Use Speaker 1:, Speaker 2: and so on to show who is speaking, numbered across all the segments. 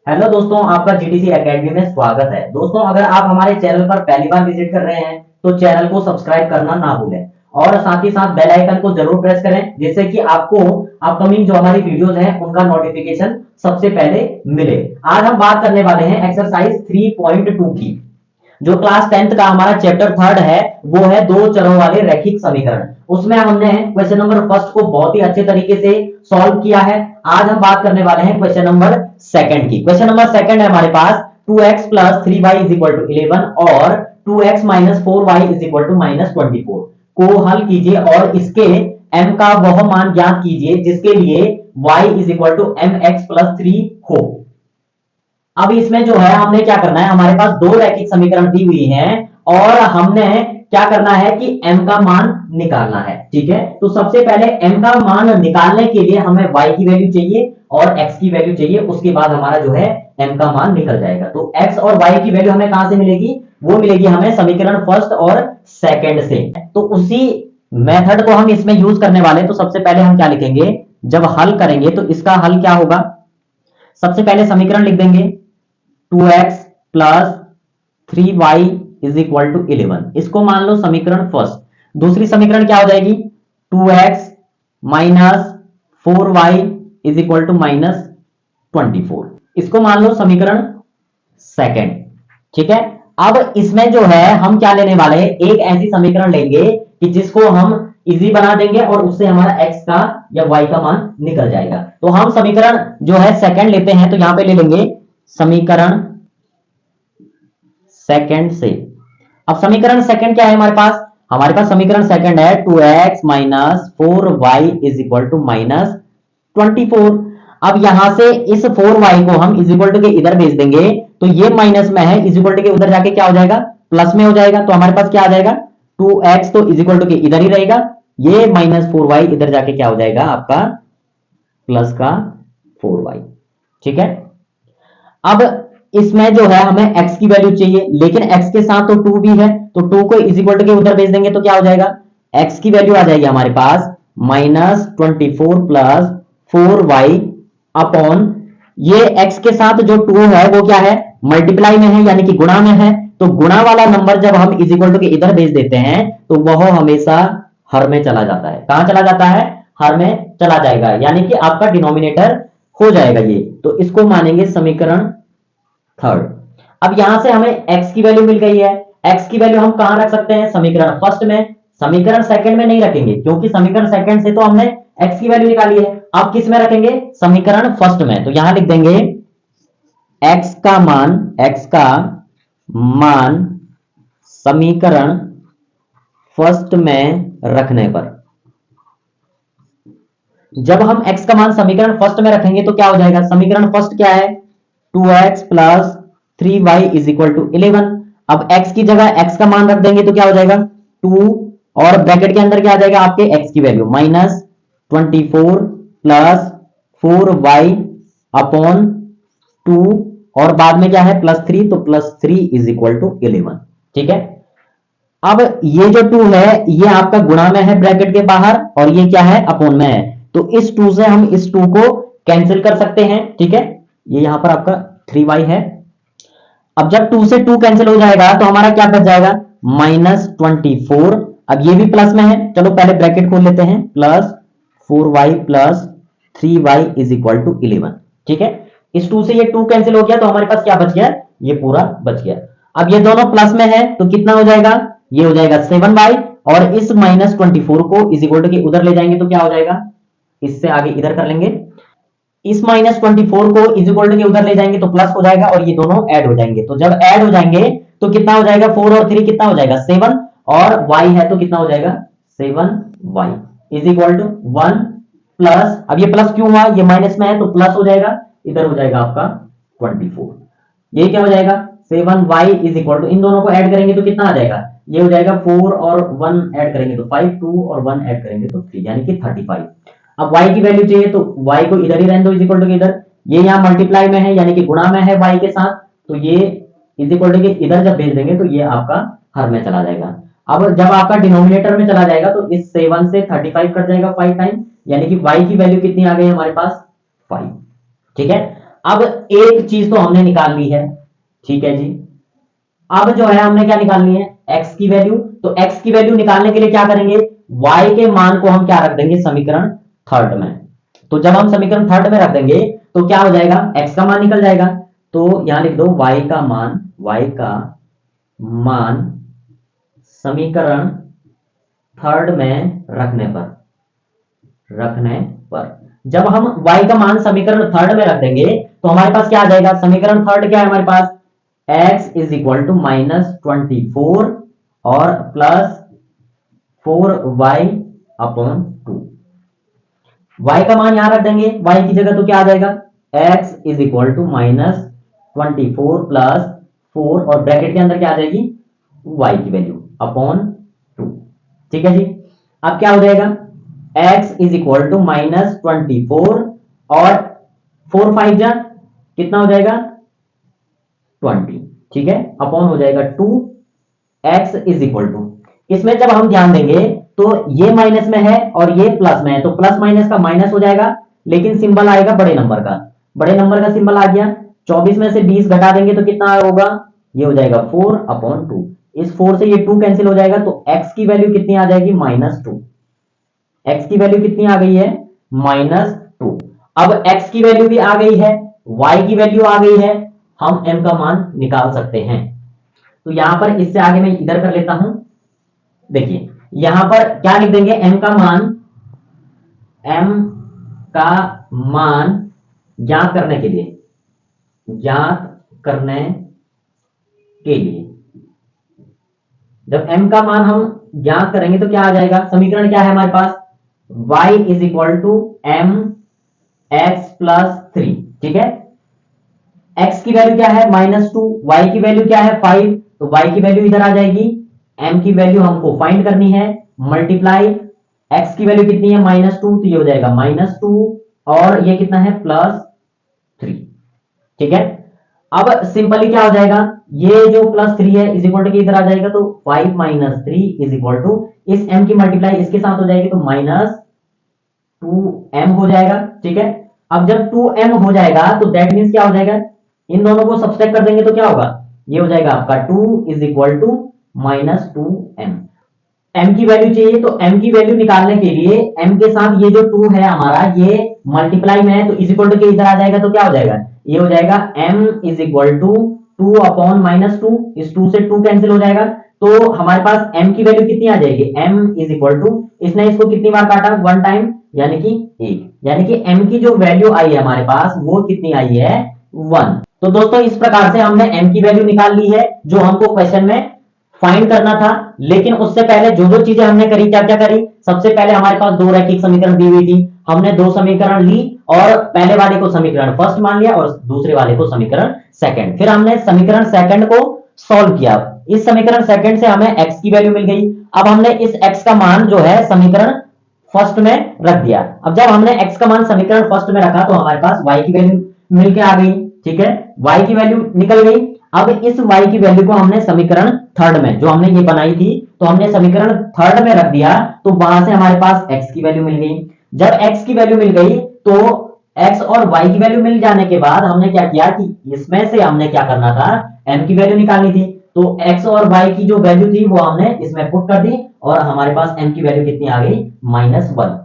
Speaker 1: Hello दोस्तों, आपका GTC academy में स्वागत है। दोस्तों, अगर आप हमारे चैनल पर पहली बार विजिट कर रहे हैं तो चैनल को सब्सक्राइब करना ना भूलें और साथ ही साथ बेल आइकन को जरूर प्रेस करें, जिससे कि आपको अपकमिंग जो हमारी वीडियोस हैं उनका नोटिफिकेशन सबसे पहले मिले। आज हम बात करने वाले हैं एक्सरसाइज 3.2 की। जो क्लास 10th का हमारा चैप्टर 3 है वो है दो चरों वाले रैखिक समीकरण। उसमें हमने क्वेश्चन नंबर फर्स्ट को बहुत ही अच्छे तरीके से सॉल्व किया है। आज हम बात करने वाले हैं क्वेश्चन नंबर सेकंड की। क्वेश्चन नंबर सेकंड है हमारे पास 2x plus 3y is equal to 11 और 2x minus 4y is equal to minus 24 को हल कीजिए और इसके m का वह मान ज्ञात कीजिए जिसके लिए y is equal to mx plus 3 हो। अब इसमें जो है हमने क्या करना है, हमारे पास दो रैखिक समीकरण दी हुई हैं और हमने क्या करना है कि m का मान निकालना है। ठीक है, तो सबसे पहले m का मान निकालने के लिए हमें y की वैल्यू चाहिए और x की वैल्यू चाहिए। उसके बाद हमारा जो है m का मान निकल जाएगा। तो x और y की वैल्यू हमें कहां से मिलेगी? वो मिलेगी हमें समीकरण फर्स्ट और सेकंड से। तो उसी मेथड को हम इसमें यूज करने वाले हैं। तो सबसे पहले हम क्या लिखेंगे, जब हल करेंगे तो इसका हल क्या होगा? सबसे पहले समीकरण लिख देंगे 2x plus 3y is equal to 11। इसको मान लो समीकरण फर्स्ट। दूसरी समीकरण क्या हो जाएगी? 2x minus 4y is equal to minus 24। इसको मान लो समीकरण सेकंड। ठीक है, अब इसमें जो है हम क्या लेने वाले हैं, एक ऐसी समीकरण लेंगे कि जिसको हम इजी बना देंगे और उससे हमारा x का या y का मान निकल जाएगा। तो हम समीकरण जो है सेकंड लेते हैं, तो यहां पे ले लेंगे समीकरण सेकंड से। अब समीकरण सेकंड क्या है हमारे पास? हमारे पास समीकरण सेकंड है 2x minus 4y is equal to minus 24। अब यहां से इस 4y को हम इज इक्वल टू के इधर भेज देंगे तो ये माइनस में है, इज इक्वल टू के उधर जाके क्या हो जाएगा? प्लस में हो जाएगा। तो हमारे पास क्या आ जाएगा? 2x तो इज इक्वल टू के इधर ही रहेगा, ये माइनस 4y इधर जाके क्या हो जाएगा आपका? प्लस का 4y। ठीक है, अब इसमें जो है हमें x की वैल्यू चाहिए, लेकिन x के साथ तो 2 भी है, तो 2 को इज इक्वल टू के उधर भेज देंगे तो क्या हो जाएगा? x की वैल्यू आ जाएगी हमारे पास माइनस 24 प्लस 4y अपॉन ये x के साथ जो 2 है वो क्या है? मल्टीप्लाई में है, यानी कि गुणा में है। तो गुणा वाला नंबर जब हम इज इक्वल टू के इधर भेज देते हैं तो वह हमेशा हर में चला जाता है। कहां चला जाता है? हर में चला जाएगा, यानी कि आपका डिनोमिनेटर हो जाएगा ये। तो इसको मानेंगे समीकरण थर्ड। अब यहां से हमें x की वैल्यू मिल गई है। x की वैल्यू हम कहां रख सकते हैं? समीकरण फर्स्ट में। समीकरण सेकंड में नहीं रखेंगे क्योंकि समीकरण सेकंड से तो हमने x की वैल्यू निकाली है। अब किस में रखेंगे? समीकरण फर्स्ट में। तो यहां लिख देंगे x का मान समीकरण फर्स्ट में रखने पर, जब हम x का मान समीकरण फर्स्ट में रखेंगे तो क्या हो जाएगा? समीकरण फर्स्ट क्या है? 2x plus 3y is equal to 11। अब x की जगह x का मान रख देंगे तो क्या हो जाएगा? 2 और ब्रैकेट के अंदर क्या आ जाएगा आपके? x की value minus 24 plus 4y upon 2 और बाद में क्या है? प्लस 3, तो प्लस 3 इज इक्वल टू 11। ठीक है, अब ये जो 2 है ये आपका गुणा में है ब्रैकेट के बाहर और ये क्या है? अपॉन में है। तो इस 2 से हम इस 2 को कैंसिल कर सकते हैं। ठीक है, ये यहां पर आपका 3y है। अब जब 2 से 2 कैंसिल हो जाएगा तो हमारा क्या बच जाएगा? माइनस 24। अब ये भी प्लस में है, चलो पहले ब्रैकेट खोल लेते हैं, plus 4y plus 3y is equal to 11। ठीक है, इस 2 से ये 2 कैंसिल हो गया तो हमारे पास क्या बच गया? ये पूरा बच गया। अब ये दोनों प्लस में है तो कितना हो जाएगा? ये हो जाएगा 7y और इस माइनस 24 को इज इक्वल टू के उधर ले जाएंगे तो क्या हो जाएगा? इससे आगे इधर कर लेंगे, इस माइनस 24 को इज इक्वल टू के उधर ले जाएंगे तो प्लस हो जाएगा और ये दोनों ऐड हो जाएंगे। तो जब ऐड हो जाएंगे तो कितना हो जाएगा? 4 और 3 कितना हो जाएगा? 7 और y है तो कितना हो जाएगा? 7y is equal to 1 plus, अब ये प्लस क्यों हुआ? ये माइनस में है तो प्लस हो जाएगा, इधर हो जाएगा आपका 24। ये क्या हो जाएगा? 7y इज इक्वल टू, इन दोनों को ऐड करेंगे तो कितना आ जाएगा? ये हो जाएगा 4 और 1 ऐड करेंगे तो 5, 2 और 1 ऐड करेंगे तो 3, यानी कि 35। अब y की वैल्यू चाहिए तो y को इधर ही रहने दो, इज इक्वल टू के इधर। ये यहाँ मल्टीप्लाई में है यानी कि गुणा में है y के साथ, तो ये इज इक्वल टू के इधर जब भेज देंगे तो ये आपका हर में चला जाएगा। अब जब आपका डिनोमिनेटर में चला जाएगा तो इस 7 से 35 कट जाएगा 5 टाइम, यानी कि y की वैल्यू कितनी आ गई हमारे पास? 5। ठीक है, अब एक चीज तो हमने निकाल ली है, ठीक है जी। अब जो है हमने क्या निकालनी है, x की वैल्यू। तो x की वैल्यू निकालने के लिए क्या करेंगे, y के मान को हम क्या रख देंगे समीकरण थर्ड में। तो जब हम समीकरण थर्ड में रख देंगे तो क्या हो जाएगा, x का मान निकल जाएगा। तो यहां लिख दो y का मान समीकरण थर्ड में रखने पर जब हम y का मान समीकरण थर्ड में रख देंगे तो हमारे पास क्या आ जाएगा, समीकरण थर्ड क्या है हमारे पास, x इज इक्वल टू -24 और प्लस 4y अपॉन 2। y का मान यहां रख देंगे y की जगह, तो क्या आ जाएगा, x is equal to -24 plus 4 और ब्रैकेट के अंदर क्या आ जाएगी, y की वैल्यू अपॉन 2। ठीक है जी। अब क्या हो जाएगा, x इज इक्वल टू -24 और 4 5 जा कितना हो जाएगा 20, ठीक है, अपॉन हो जाएगा 2। x इज इक्वल टू, इसमें जब हम ध्यान देंगे तो ये माइनस में है और ये प्लस में है, तो प्लस माइनस का माइनस हो जाएगा, लेकिन सिंबल आएगा बड़े नंबर का सिंबल आ गया। 24 में से 20 घटा देंगे तो कितना होगा, ये हो जाएगा 4 अपॉन 2। इस 4 से ये 2 कैंसिल हो जाएगा, तो x की वैल्यू कितनी आ जाएगी, -2। x की वैल्यू कितनी आ गई है, -2। अब x की वैल्यू भी आ गई है, y की वैल्यू आ गई है, हम m का मान निकाल सकते हैं। तो यहां पर इससे आगे मैं इधर कर लेता हूं। देखिए यहां पर क्या लिख देंगे, m का मान ज्ञात करने के लिए जब m का मान हम ज्ञात करेंगे तो क्या आ जाएगा, समीकरण क्या है हमारे पास, y is equal to m x plus 3, ठीक है। x की वैल्यू क्या है -2, y की वैल्यू क्या है 5, तो y की वैल्यू इधर आ जाएगी, m की वैल्यू हमको फाइंड करनी है, मल्टीप्लाई x की वैल्यू कितनी है -2, तो ये हो जाएगा -2 और ये कितना है +3, ठीक है। अब सिंपली क्या हो जाएगा, ये जो +3 है इज इक्वल टू इधर आ जाएगा, तो 5 - 3 इज इक्वल टू इस m की मल्टीप्लाई इसके साथ हो जाएगी, तो -2m हो जाएगा, ठीक है। अब जब 2m हो जाएगा तो दैट मींस क्या हो जाएगा, इन दोनों को सब्सट्रैक्ट कर देंगे तो क्या होगा, ये हो जाएगा आपका 2 is equal to -2m। m की वैल्यू चाहिए, तो m की वैल्यू निकालने के लिए m के साथ ये जो 2 है हमारा ये मल्टीप्लाई में है, तो इज इक्वल टू के इधर आ जाएगा, तो क्या हो जाएगा, ये हो जाएगा m is equal to 2 upon -2, इस 2 से 2 कैंसिल हो जाएगा, तो हमारे पास m की वैल्यू कितनी आ जाएगी, m इज इक्वल टू, इसने इसको कितनी बार काटा, 1 टाइम, यानी कि 1, यानी कि m की जो वैल्यू आई है हमारे पास वो कितनी आई है 1। तो दोस्तों इस प्रकार से हमने m की वैल्यू निकाल ली है जो हमको क्वेश्चन में फाइंड करना था। लेकिन उससे पहले जो जो चीजें हमने करी, क्या क्या करी, सबसे पहले हमारे पास 2 रैखिक समीकरण दी हुई थी, हमने 2 समीकरण ली और पहले वाले को समीकरण फर्स्ट मान लिया और दूसरे वाले को समीकरण सेकंड। फिर हमने समीकरण सेकंड को सॉल्व किया, इस समीकरण सेकंड से हमें x की वैल्यू मिल गई। अब हमने इस x का मान जो है समीकरण फर्स्ट में रख दिया। अब जब हमने x का मान समीकरण फर्स्ट में रखा तो हमारे पास y की वैल्यू मिलके आ गई, ठीक है, y की वैल्यू निकल गई। अब इस y की वैल्यू को हमने समीकरण थर्ड में जो हमने ये बनाई थी, तो हमने समीकरण थर्ड में रख दिया, तो वहां से हमारे पास x की वैल्यू मिल गई। जब x की वैल्यू मिल गई तो x और y की वैल्यू मिल जाने के बाद हमने क्या किया कि इसमें से हमने क्या करना था, m की वैल्यू निकालनी थी, तो x और y की जो वैल्यू थी वो हमने इसमें पुट कर दी और हमारे पास m की वैल्यू कितनी आ गई, -1।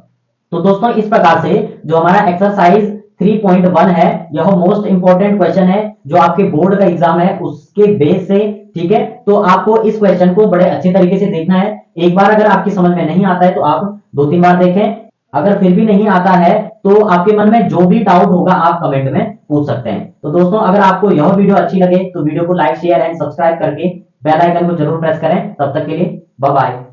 Speaker 1: तो दोस्तों इस प्रकार से जो हमारा एक्सरसाइज 3.1 है, यह मोस्ट इंपॉर्टेंट क्वेश्चन है जो आपके बोर्ड का एग्जाम है उसके बेस से, ठीक है। तो आपको इस क्वेश्चन को बड़े अच्छे तरीके से देखना है। एक बार अगर आपकी समझ में नहीं आता है तो आप 2-3 बार देखें, अगर फिर भी नहीं आता है तो आपके मन में जो भी डाउट होगा आप कमेंट में पूछ सकते हैं। तो दोस्तों अगर आपको यह वीडियो अच्छी लगे तो वीडियो को लाइक शेयर एंड सब्सक्राइब करके बेल आइकन को जरूर प्रेस करें। तब तक के लिए बाय बाय।